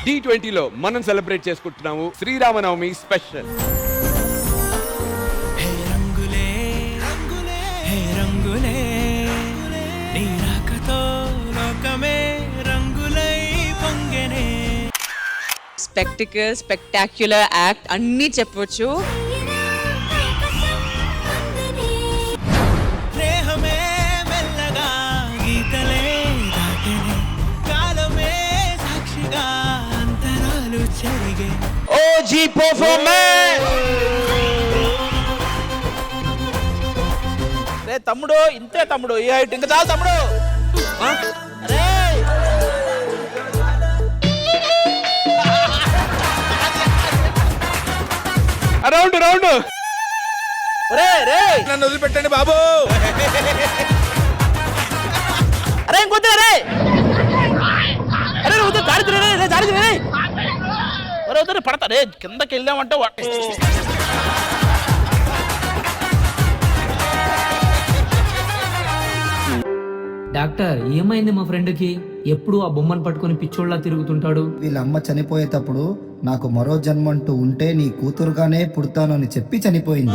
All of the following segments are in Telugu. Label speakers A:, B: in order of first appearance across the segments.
A: D20లో మనం సెలబ్రేట్ చేసుకుంటున్నాము శ్రీరామనవమి స్పెషల్.
B: స్పెక్టాక్యులర్ యాక్ట్ అన్నీ చెప్పొచ్చు.
A: OG performance.
C: రే తమ్ముడు, ఇంతే తమ్ముడు, ఈ హైట్ ఇంకా చాలు తమ్ముడు. అరే
A: రౌండ్
C: రే రే నన్ను వదిలిపెట్టండి బాబు. అరే ఇంకొద్దు రే. అరే వద్దు, జారి రే, జారి రే. అరే వద్దు, పడతా రే. కిందకి వెళ్ళామంటే
D: డాక్టర్ ఏమైంది మా ఫ్రెండ్కి? ఎప్పుడు ఆ బొమ్మను పట్టుకొని పిచ్చోళ్ళ తిరుగుతుంటాడు.
E: వీళ్ళ అమ్మ చనిపోయేటప్పుడు నాకు మరో జన్మంటూ ఉంటే నీ కూతురుగానే పుడతాను అని చెప్పి చనిపోయింది.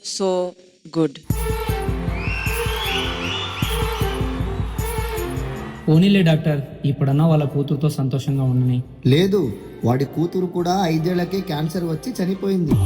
B: So good.
D: పోనీలే డాక్టర్, ఇప్పుడన్నా వాళ్ళ కూతురుతో సంతోషంగా ఉండని.
E: లేదు, వాడి కూతురు కూడా 5 ఏళ్లకే క్యాన్సర్ వచ్చి చనిపోయింది.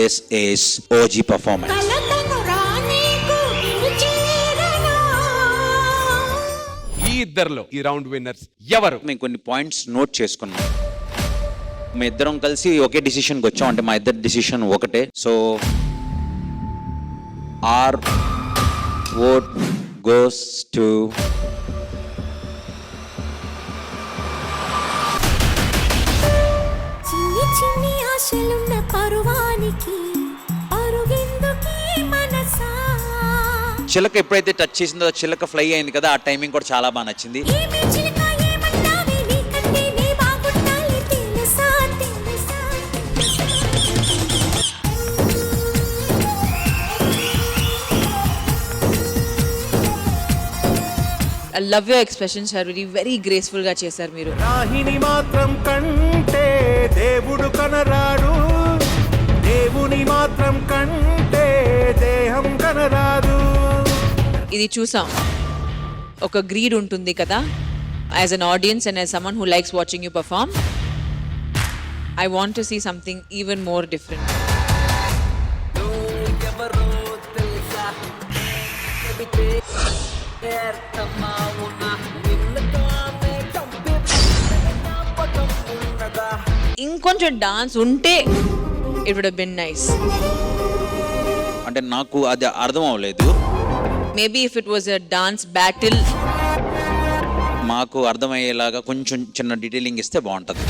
F: This is OG performance.
A: ఈ ఇద్దరిలో ఈ రౌండ్ విన్నర్స్ ఎవరు?
F: మేము కొన్ని పాయింట్స్ నోట్ చేసుకున్నాం. మేము ఇద్దరం కలిసి ఒకే డిసిషన్కి వచ్చాం, అంటే మా ఇద్దరి డిసిషన్ ఒకటే. So our vote goes to చిలక ఎప్పుడైతే టచ్ చేసిందో చిలక ఫ్లై అయింది కదా, ఆ టైమింగ్ కూడా చాలా బాగా నచ్చింది.
B: I love your expressions, Sharvari. Very graceful గా చేశారు మీరు.
G: రాహిని మాత్రం కంటే దేవుడు కనరాడు, దేవుని మాత్రం కంటే దేహం కనరాదు.
B: ఇది చూసాం, ఒక గ్రీడ్ ఉంటుంది కదా. As an audience and as someone who likes watching you perform, I want to see something even more different. ఇంకొంచెం డాన్స్ ఉంటే it would have been nice.
F: అంటే నాకు అది అర్థం అవ్వలేదు.
B: Maybe if it was a dance battle,
F: మాకు అర్థమయ్యేలాగా కొంచెం చిన్న డీటెయిలింగ్ ఇస్తే బాగుంటుంది.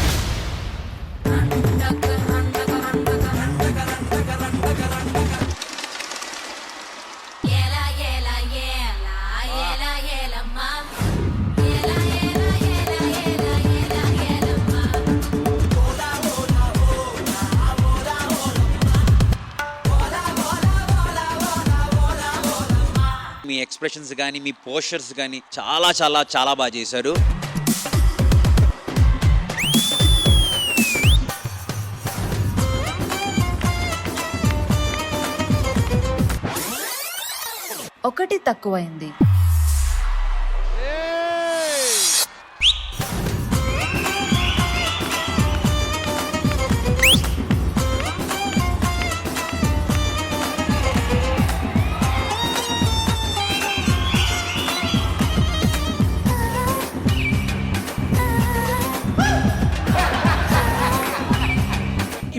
F: మీ ఎక్స్ప్రెషన్స్ కానీ మీ పోస్చర్స్ కానీ చాలా చాలా చాలా బాగా చేశారు.
H: ఒకటి తక్కువైంది.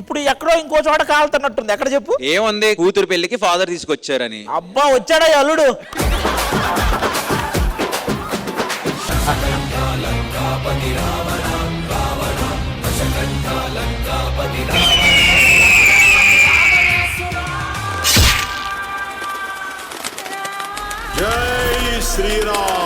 C: ఇప్పుడు ఎక్కడో ఎక్కడో ఇంకో చోట కాలుతున్నట్టుంది. ఎక్కడ చెప్పు?
F: ఏముంది, కూతురు పెళ్లికి ఫాదర్ తీసుకొచ్చారని.
C: అబ్బా వచ్చాడా ఈ అల్లుడు?
G: జై శ్రీరామ్.